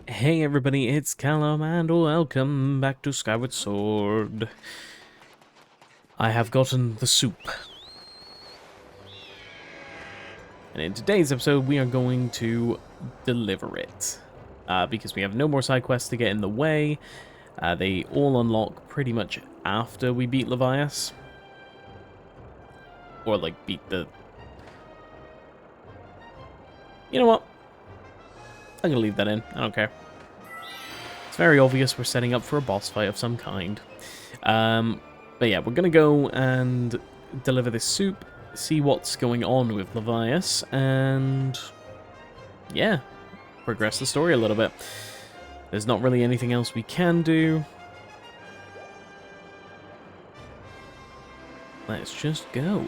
Hey everybody, it's Callum and welcome back to Skyward Sword. I have gotten the soup. And in today's episode we are going to deliver it. Because we have no more side quests to get in the way. They all unlock pretty much after we beat Levias. Or like beat the... You know what? I'm gonna leave that in, I don't care. It's very obvious we're setting up for a boss fight of some kind. But yeah, we're gonna go and deliver this soup, see what's going on with Levias, and yeah, progress the story a little bit. There's not really anything else we can do. Let's just go.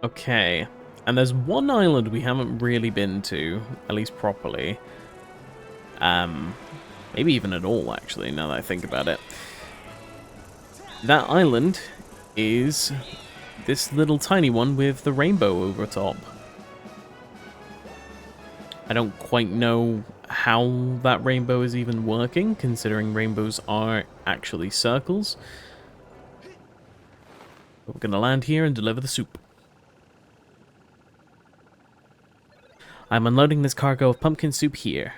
Okay, and there's one island we haven't really been to, at least properly. Maybe even at all, actually, now that I think about it. That island is this little tiny one with the rainbow over top. I don't quite know how that rainbow is even working, considering rainbows are actually circles. But we're going to land here and deliver the soup. I'm unloading this cargo of pumpkin soup here.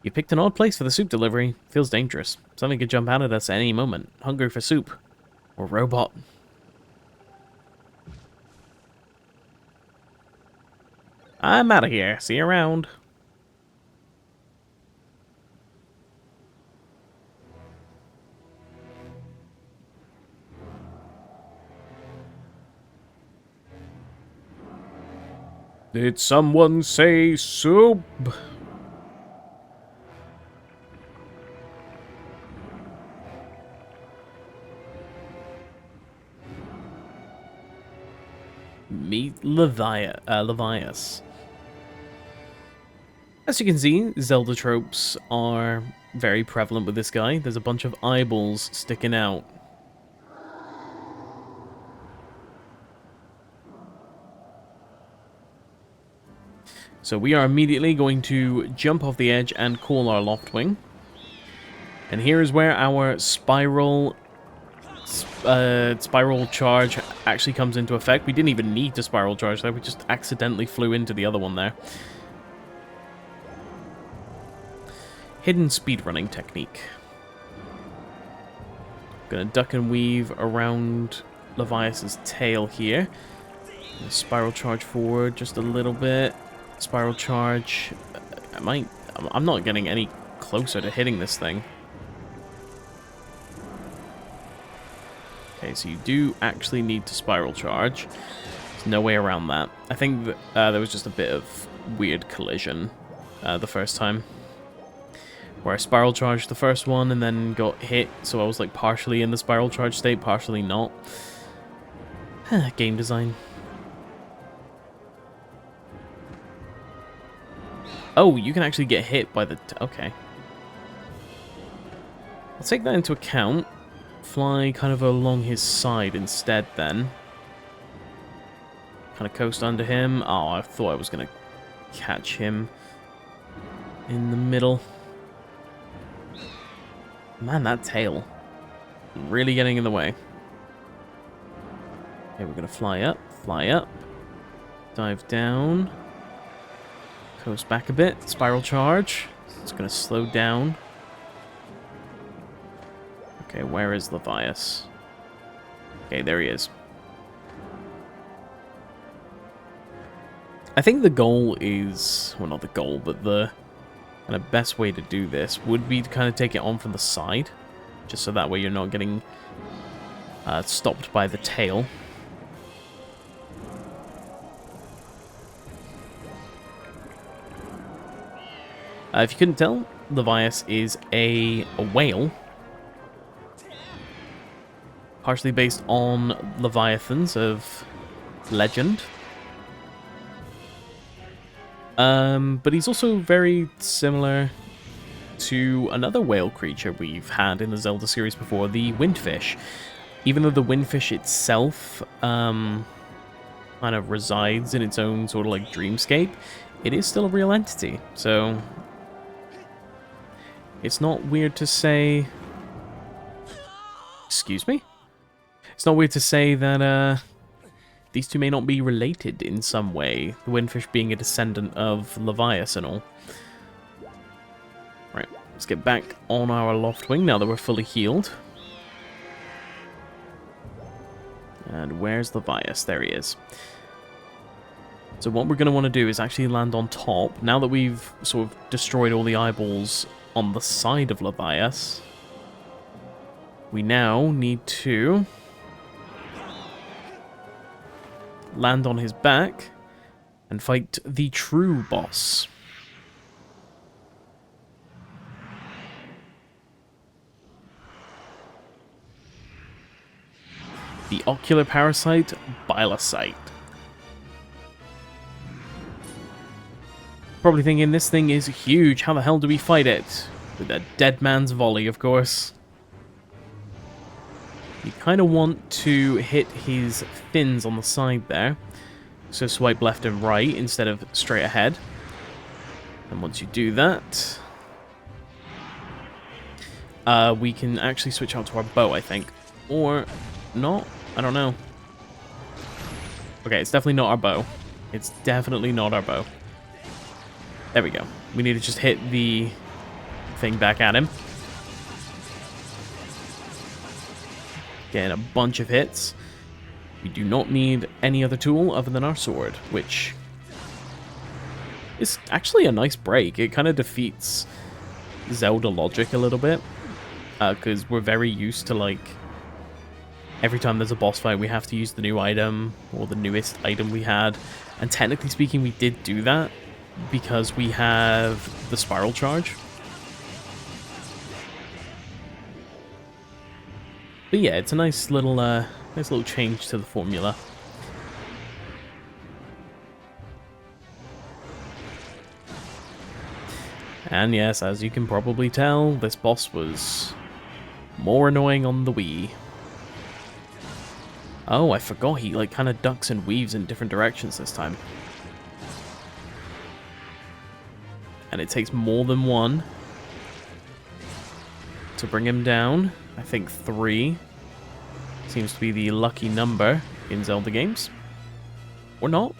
You picked an odd place for the soup delivery. Feels dangerous. Something could jump out at us at any moment. Hungry for soup. Or robot. I'm out of here. See you around. Did someone say soup? Meet Levias. As you can see, Zelda tropes are very prevalent with this guy. There's a bunch of eyeballs sticking out. So we are immediately going to jump off the edge and call our Loftwing. And here is where our spiral charge actually comes into effect. We didn't even need to spiral charge there, we just accidentally flew into the other one there. Hidden speedrunning technique. Gonna duck and weave around Levias's tail here. Spiral charge forward just a little bit. Spiral charge. I'm not getting any closer to hitting this thing. Okay, so you do actually need to spiral charge. There's no way around that. I think that, there was just a bit of weird collision the first time. Where I spiral charged the first one and then got hit, so I was like partially in the spiral charge state, partially not. Game design. Oh, you can actually get hit by the... okay. I'll take that into account. Fly kind of along his side instead then. Kind of coast under him. Oh, I thought I was going to catch him in the middle. Man, that tail. Really getting in the way. Okay, we're going to fly up, dive down, coast back a bit, spiral charge. It's going to slow down. Okay, where is Levias? Okay, there he is. I think the goal is... well, not the goal, but the kind of best way to do this would be to kind of take it on from the side. Just so that way you're not getting stopped by the tail. If you couldn't tell, Levias is a whale. Partially based on Leviathans of Legend. But he's also very similar to another whale creature we've had in the Zelda series before, the Windfish. Even though the Windfish itself kind of resides in its own sort of like dreamscape, it is still a real entity, so it's not weird to say... Excuse me? It's not weird to say that these two may not be related in some way, the Windfish being a descendant of Leviathan and all. Right, let's get back on our Loftwing now that we're fully healed. And where's Leviathan? There he is. So what we're going to want to do is actually land on top. Now that we've sort of destroyed all the eyeballs on the side of Leviathan, we now need to land on his back and fight the true boss. The ocular parasite, Parasitic. Probably thinking this thing is huge, how the hell do we fight it? With a dead man's volley, of course. You kind of want to hit his fins on the side there. So swipe left and right instead of straight ahead. And once you do that, we can actually switch out to our bow, I think. Or not? I don't know. Okay, it's definitely not our bow. It's definitely not our bow. There we go. We need to just hit the thing back at him. Getting a bunch of hits. We do not need any other tool other than our sword, which is actually a nice break. It kind of defeats Zelda logic a little bit, because we're very used to, like, every time there's a boss fight, we have to use the new item, or the newest item we had. And technically speaking, we did do that, because we have the spiral charge. But yeah, it's a nice little change to the formula. And yes, as you can probably tell, this boss was more annoying on the Wii. Oh, I forgot he like kind of ducks and weaves in different directions this time. And it takes more than one to bring him down. I think 3 seems to be the lucky number in Zelda games. Or not.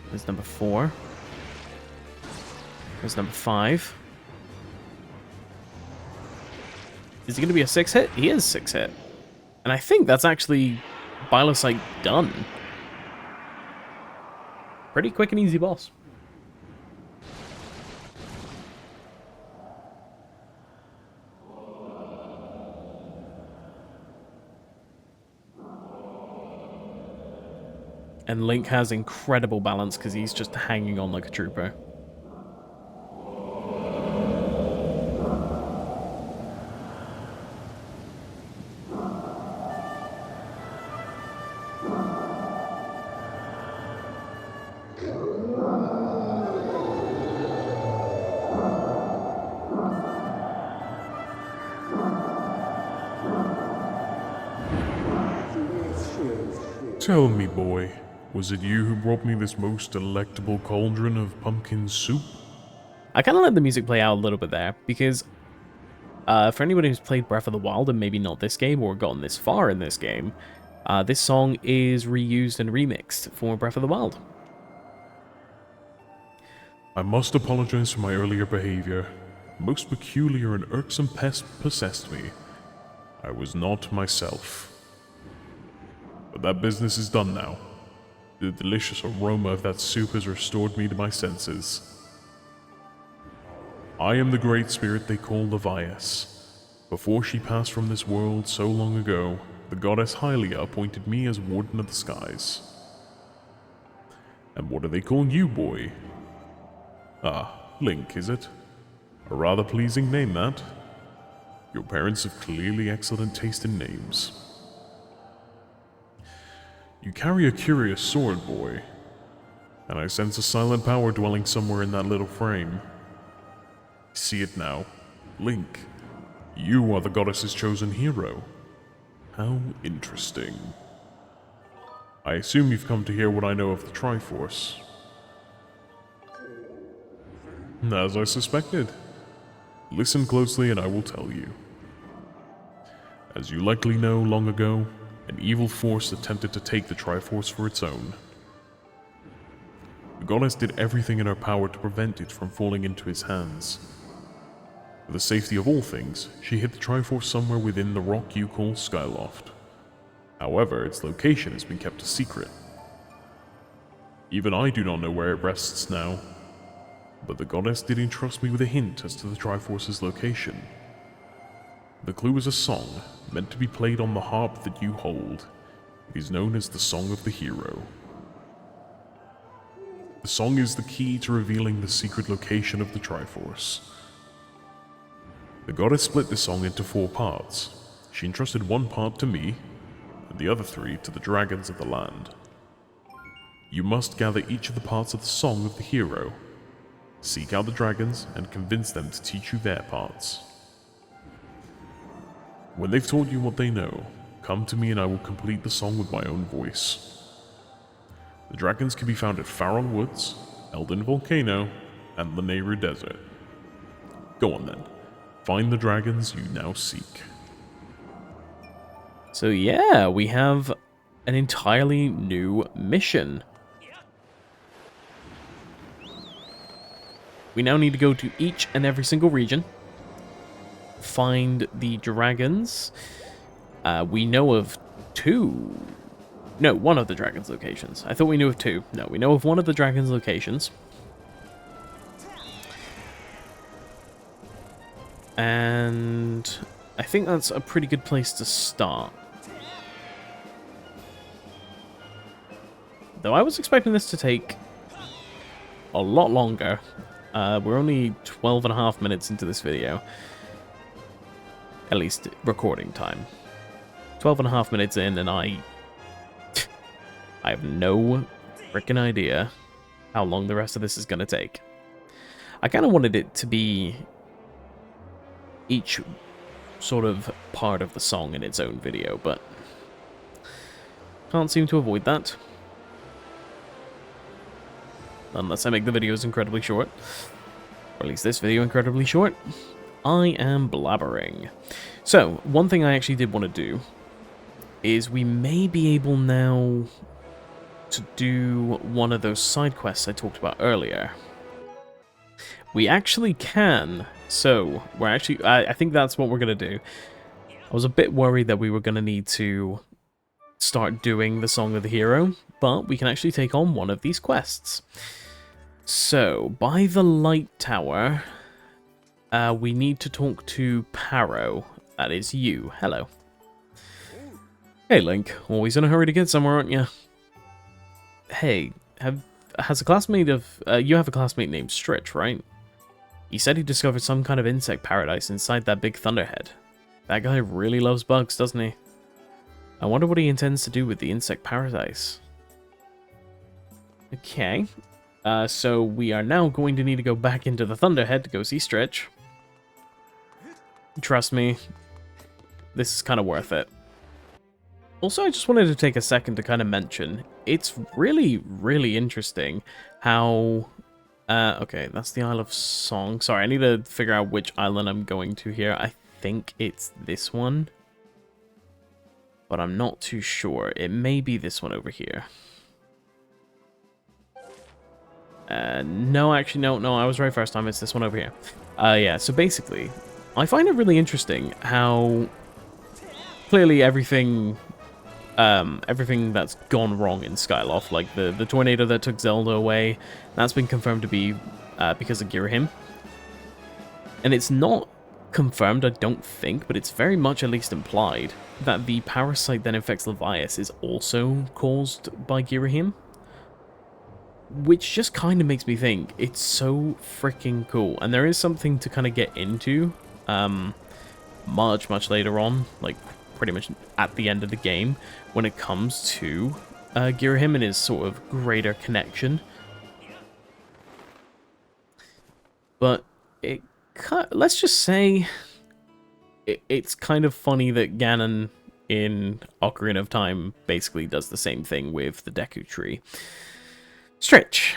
There's number 4. There's number 5. Is he going to be a 6-hit? He is 6-hit. And I think that's actually Parasitic done. Pretty quick and easy boss. And Link has incredible balance because he's just hanging on like a trooper. Tell me, boy, was it you who brought me this most delectable cauldron of pumpkin soup? I kind of let the music play out a little bit there, because for anybody who's played Breath of the Wild and maybe not this game or gotten this far in this game, this song is reused and remixed for Breath of the Wild. I must apologize for my earlier behavior. Most peculiar and irksome pest possessed me. I was not myself. But that business is done now. The delicious aroma of that soup has restored me to my senses. I am the great spirit they call Leviathan. Before she passed from this world so long ago, the goddess Hylia appointed me as Warden of the Skies. And what do they call you, boy? Ah, Link, is it? A rather pleasing name, that. Your parents have clearly excellent taste in names. You carry a curious sword, boy, and I sense a silent power dwelling somewhere in that little frame. I see it now. Link, you are the goddess's chosen hero. How interesting. I assume you've come to hear what I know of the Triforce. As I suspected. Listen closely and I will tell you. As you likely know, long ago, an evil force attempted to take the Triforce for its own. The goddess did everything in her power to prevent it from falling into his hands. For the safety of all things, she hid the Triforce somewhere within the rock you call Skyloft. However, its location has been kept a secret. Even I do not know where it rests now, but the goddess did entrust me with a hint as to the Triforce's location. The clue is a song, meant to be played on the harp that you hold. It is known as the Song of the Hero. The song is the key to revealing the secret location of the Triforce. The goddess split the song into 4 parts. She entrusted one part to me, and the other 3 to the dragons of the land. You must gather each of the parts of the Song of the Hero, seek out the dragons, and convince them to teach you their parts. When they've told you what they know, come to me and I will complete the song with my own voice. The dragons can be found at Faron Woods, Elden Volcano, and Lanayru Desert. Go on then, find the dragons you now seek. So yeah, we have an entirely new mission. We now need to go to each and every single region, find the dragons. We know of 2. No, 1 of the dragons' locations. I thought we knew of 2. No, we know of 1 of the dragons' locations. And I think that's a pretty good place to start. Though I was expecting this to take a lot longer. We're only 12.5 minutes into this video. At least recording time. 12.5 minutes in, and I have no freaking idea how long the rest of this is going to take. I kind of wanted it to be each sort of part of the song in its own video, but can't seem to avoid that. Unless I make the videos incredibly short. Or at least this video incredibly short. I am blabbering. So, one thing I actually did want to do is we may be able now to do one of those side quests I talked about earlier. We actually can. So, we're actually... I think that's what we're going to do. I was a bit worried that we were going to need to start doing the Song of the Hero, but we can actually take on one of these quests. So, by the light tower, we need to talk to Paro. That is you. Hello. Hey, Link. Always in a hurry to get somewhere, aren't you? Hey, has a classmate of... you have a classmate named Stritch, right? He said he discovered some kind of insect paradise inside that big thunderhead. That guy really loves bugs, doesn't he? I wonder what he intends to do with the insect paradise. Okay. So we are now going to need to go back into the thunderhead to go see Stritch. Trust me, this is kind of worth it. Also, I just wanted to take a second to kind of mention, it's really, really interesting how... okay, that's the Isle of Song. Sorry, I need to figure out which island I'm going to here. I think it's this one, but I'm not too sure. It may be this one over here. No, actually, no, I was right first time. It's this one over here. Yeah, so basically, I find it really interesting how clearly everything that's gone wrong in Skyloft, like the tornado that took Zelda away, that's been confirmed to be because of Girahim. And it's not confirmed, I don't think, but it's very much at least implied that the parasite that infects Levias is also caused by Girahim. Which just kind of makes me think it's so freaking cool. And there is something to kind of get into much later on, like pretty much at the end of the game, when it comes to Girahim and his sort of greater connection. But let's just say it's kind of funny that Ganon in Ocarina of Time basically does the same thing with the Deku Tree. Stretch.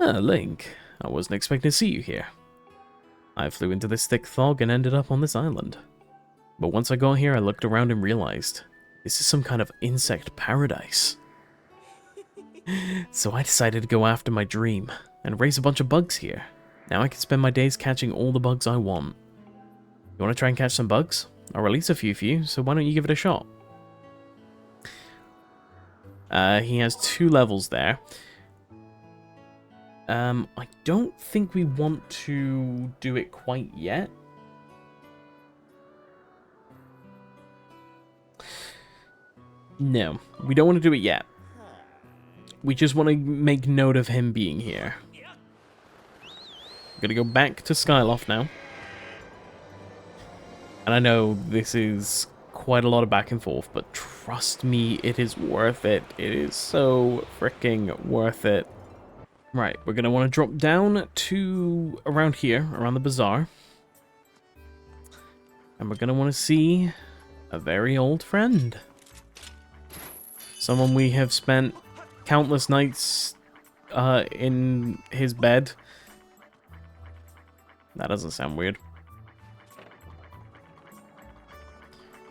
Ah, Link. I wasn't expecting to see you here. I flew into this thick fog and ended up on this island. But once I got here, I looked around and realized this is some kind of insect paradise. So I decided to go after my dream and raise a bunch of bugs here. Now I can spend my days catching all the bugs I want. You want to try and catch some bugs? I'll release a few for you, so why don't you give it a shot? He has 2 levels there. I don't think we want to do it quite yet. No, we don't want to do it yet. We just want to make note of him being here. I'm going to go back to Skyloft now. And I know this is quite a lot of back and forth, but trust me, it is worth it. It is so freaking worth it. Right, we're going to want to drop down to around here, around the bazaar. And we're going to want to see a very old friend. Someone we have spent countless nights in his bed. That doesn't sound weird.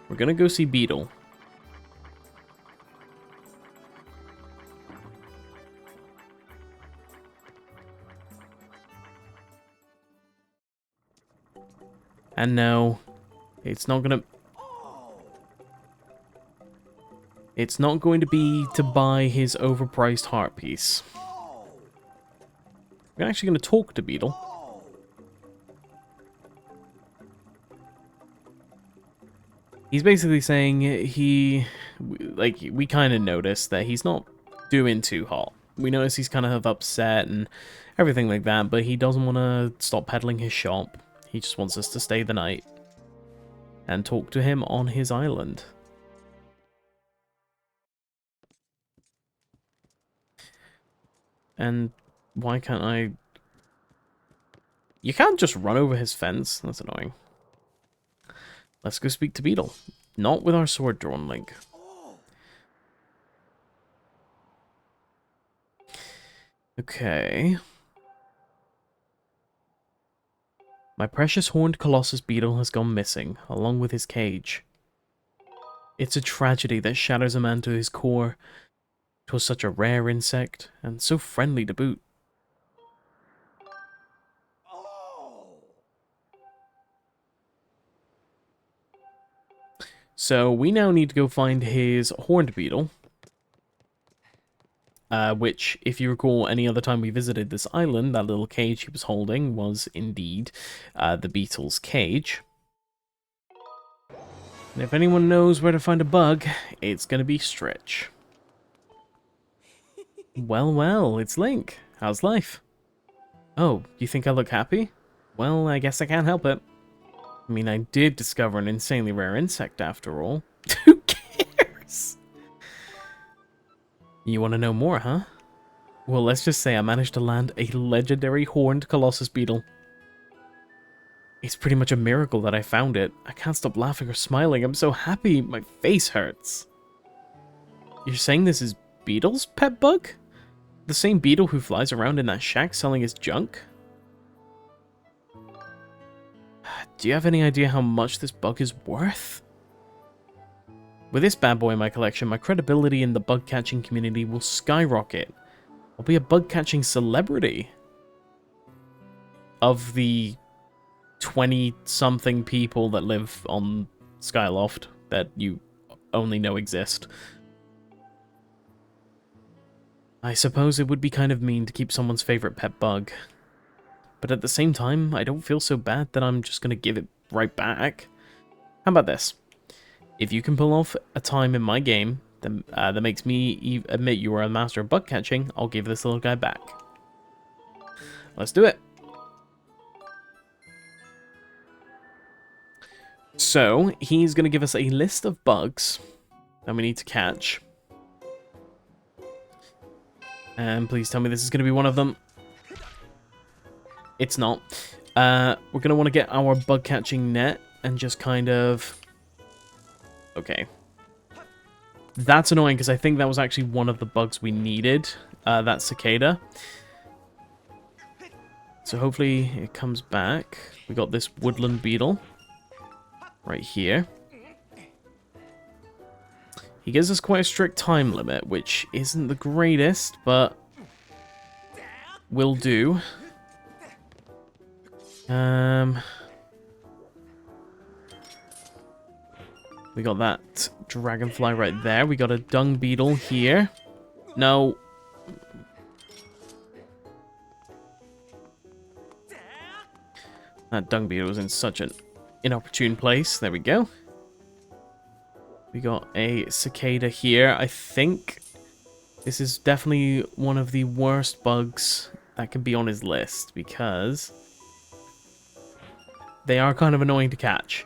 We're gonna go see Beetle. And no, it's not gonna... It's not going to be to buy his overpriced heart piece. We're actually going to talk to Beetle. He's basically saying we kind of noticed that he's not doing too hot. We notice he's kind of upset and everything like that, but he doesn't want to stop peddling his shop. He just wants us to stay the night and talk to him on his island. And why can't I... You can't just run over his fence. That's annoying. Let's go speak to Beetle. Not with our sword drawn, Link. Okay. My precious horned Colossus Beetle has gone missing, along with his cage. It's a tragedy that shatters a man to his core. 'Twas such a rare insect, and so friendly to boot. So we now need to go find his horned beetle. Which, if you recall, any other time we visited this island, that little cage he was holding was indeed the beetle's cage. And if anyone knows where to find a bug, it's going to be Stretch. Well, well, it's Link. How's life? Oh, you think I look happy? Well, I guess I can't help it. I mean, I did discover an insanely rare insect after all. Who cares? You want to know more, huh? Well, let's just say I managed to land a legendary horned Colossus beetle. It's pretty much a miracle that I found it. I can't stop laughing or smiling. I'm so happy, my face hurts. You're saying this is Beetle's pet bug? The same beetle who flies around in that shack selling his junk? Do you have any idea how much this bug is worth? With this bad boy in my collection, my credibility in the bug catching community will skyrocket. I'll be a bug catching celebrity. Of the 20-something people that live on Skyloft that you only know exist. I suppose it would be kind of mean to keep someone's favorite pet bug. But at the same time, I don't feel so bad that I'm just going to give it right back. How about this? If you can pull off a time in my game that makes me admit you are a master of bug catching, I'll give this little guy back. Let's do it. So, he's going to give us a list of bugs that we need to catch. And please tell me this is going to be one of them. It's not. We're going to want to get our bug catching net and just kind of Okay. That's annoying, because I think that was actually one of the bugs we needed. That cicada. So hopefully it comes back. We got this woodland beetle. Right here. He gives us quite a strict time limit, which isn't the greatest, but will do. We got that dragonfly right there. We got a dung beetle here. No. That dung beetle was in such an inopportune place. There we go. We got a cicada here. I think this is definitely one of the worst bugs that can be on his list, because they are kind of annoying to catch.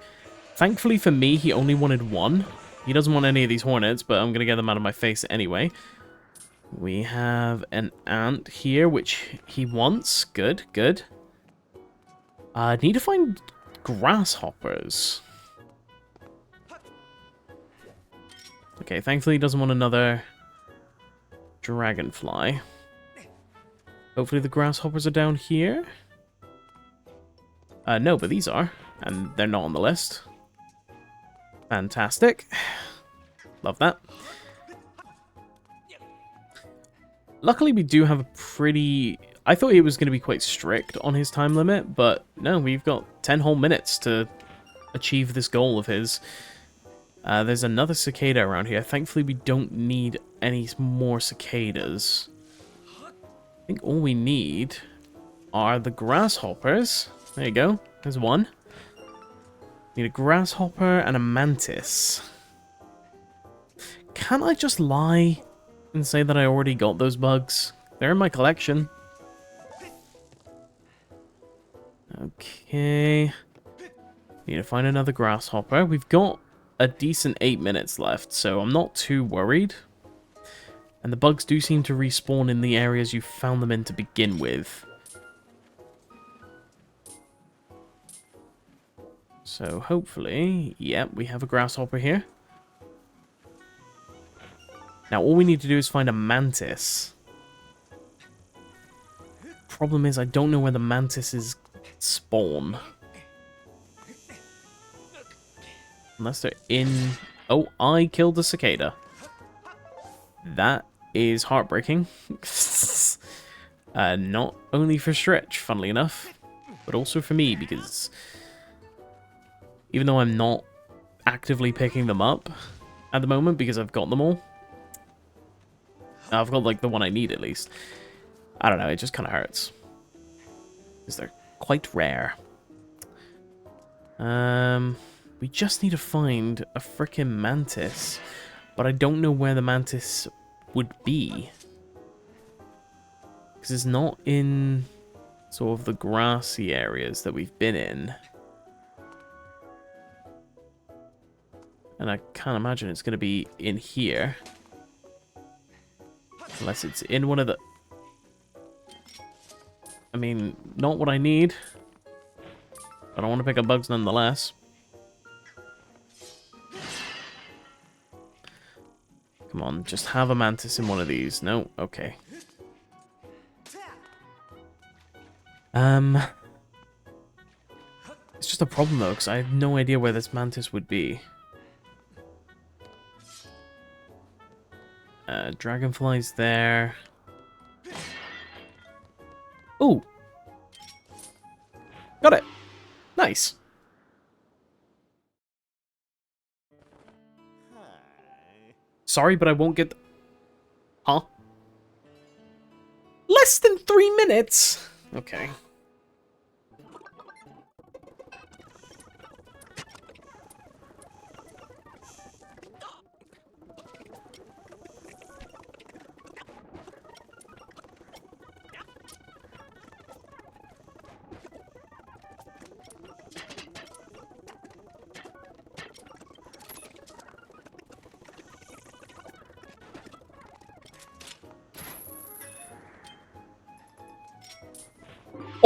Thankfully for me, he only wanted one. He doesn't want any of these hornets, but I'm going to get them out of my face anyway. We have an ant here, which he wants. Good, good. Need to find grasshoppers. Okay, thankfully he doesn't want another dragonfly. Hopefully the grasshoppers are down here. No, but these are. And they're not on the list. Fantastic. Love that. Luckily, we do have a pretty... I thought he was going to be quite strict on his time limit, but no, we've got 10 whole minutes to achieve this goal of his. There's another cicada around here. Thankfully, we don't need any more cicadas. I think all we need are the grasshoppers. There you go. There's one. Need a grasshopper and a mantis. Can't I just lie and say that I already got those bugs? They're in my collection. Okay. Need to find another grasshopper. We've got a decent 8 minutes left, so I'm not too worried. And the bugs do seem to respawn in the areas you found them in to begin with. So hopefully, yep, we have a grasshopper here. Now all we need to do is find a mantis. Problem is, I don't know where the mantises spawn. Unless they're in... Oh, I killed the cicada. That is heartbreaking. Not only for Stretch, funnily enough, but also for me, because even though I'm not actively picking them up at the moment, because I've got them all, I've got, like, the one I need, at least. I don't know, it just kind of hurts. Because they're quite rare. We just need to find a frickin' mantis. But I don't know where the mantis would be. Because it's not in sort of the grassy areas that we've been in. And I can't imagine it's going to be in here. Unless it's in one of the... I mean, not what I need. But I want to pick up bugs nonetheless. Come on, just have a mantis in one of these. No? Okay. It's just a problem, though, because I have no idea where this mantis would be. Dragonfly's there. Ooh! Got it! Nice! Sorry, but I won't get... Huh? Less than 3 minutes? Okay.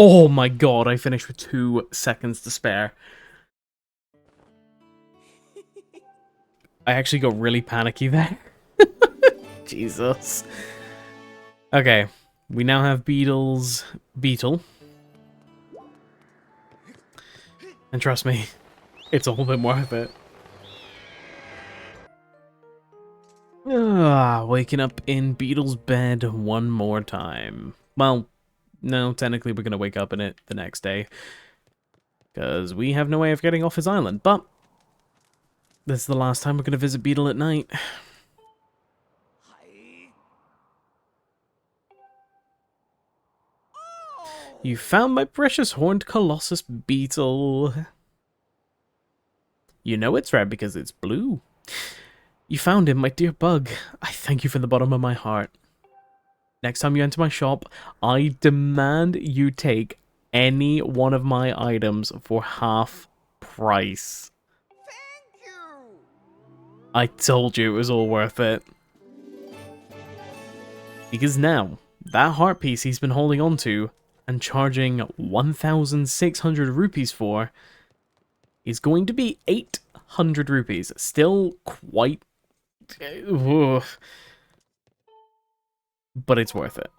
Oh my god, I finished with 2 seconds to spare. I actually got really panicky there. Jesus. Okay, we now have Beetle. And trust me, it's all been worth it. Waking up in Beetle's bed one more time. Well, no, technically we're going to wake up in it the next day. Because we have no way of getting off his island, but this is the last time we're going to visit Beetle at night. You found my precious horned colossus beetle. You know it's red because it's blue. You found him, my dear bug. I thank you from the bottom of my heart. Next time you enter my shop, I demand you take any one of my items for half price. Thank you. I told you it was all worth it. Because now, that heart piece he's been holding on to and charging 1,600 rupees for is going to be 800 rupees. Still quite... Ugh. But it's worth it.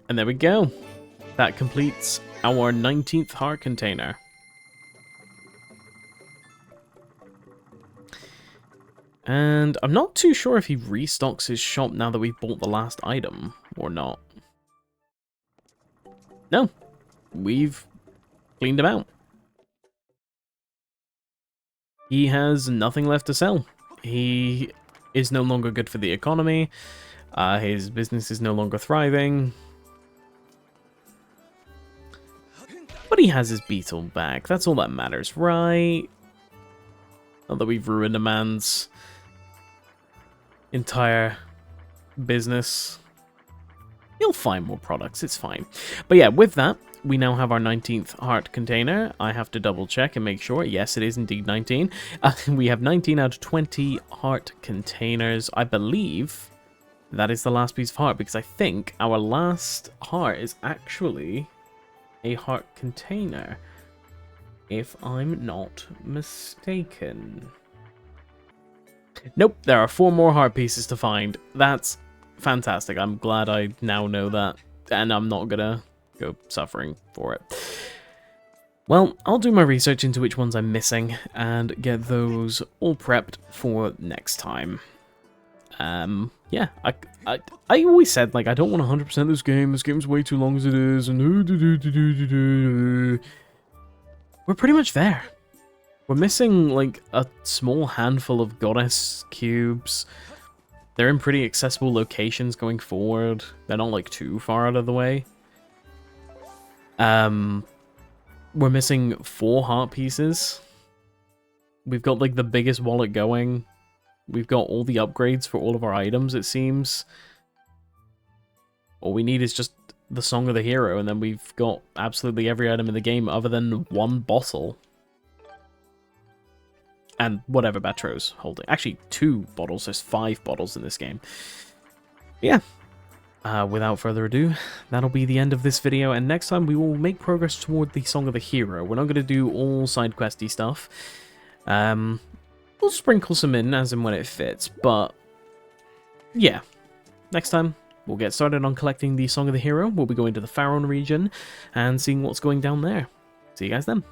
And there we go. That completes our 19th heart container. And I'm not too sure if he restocks his shop now that we've bought the last item or not. No, we've cleaned him out. He has nothing left to sell. He is no longer good for the economy. His business is no longer thriving. But he has his beetle back. That's all that matters, right? Not that we've ruined a man's entire business. He'll find more products, it's fine. But yeah, with that, we now have our 19th heart container. I have to double check and make sure. Yes, it is indeed 19. We have 19 out of 20 heart containers. I believe that is the last piece of heart, because I think our last heart is actually a heart container, if I'm not mistaken. Nope, there are 4 more heart pieces to find. That's fantastic. I'm glad I now know that, and I'm not gonna go suffering for it. Well, I'll do my research into which ones I'm missing and get those all prepped for next time. Yeah, I always said, like, I don't want 100% this game. This game's way too long as it is, and we're pretty much there. We're missing, like, a small handful of goddess cubes. They're in pretty accessible locations going forward. They're not, like, too far out of the way. We're missing 4 heart pieces. We've got, like, the biggest wallet going. We've got all the upgrades for all of our items, it seems. All we need is just the Song of the Hero, and then we've got absolutely every item in the game other than 1 bottle. And whatever Batro's holding. Actually, 2 bottles. There's 5 bottles in this game. Yeah. Without further ado, that'll be the end of this video, and next time we will make progress toward the Song of the Hero. We're not going to do all side questy stuff. We'll sprinkle some in as and when it fits, but yeah. Next time, we'll get started on collecting the Song of the Hero. We'll be going to the Pharaon region and seeing what's going down there. See you guys then.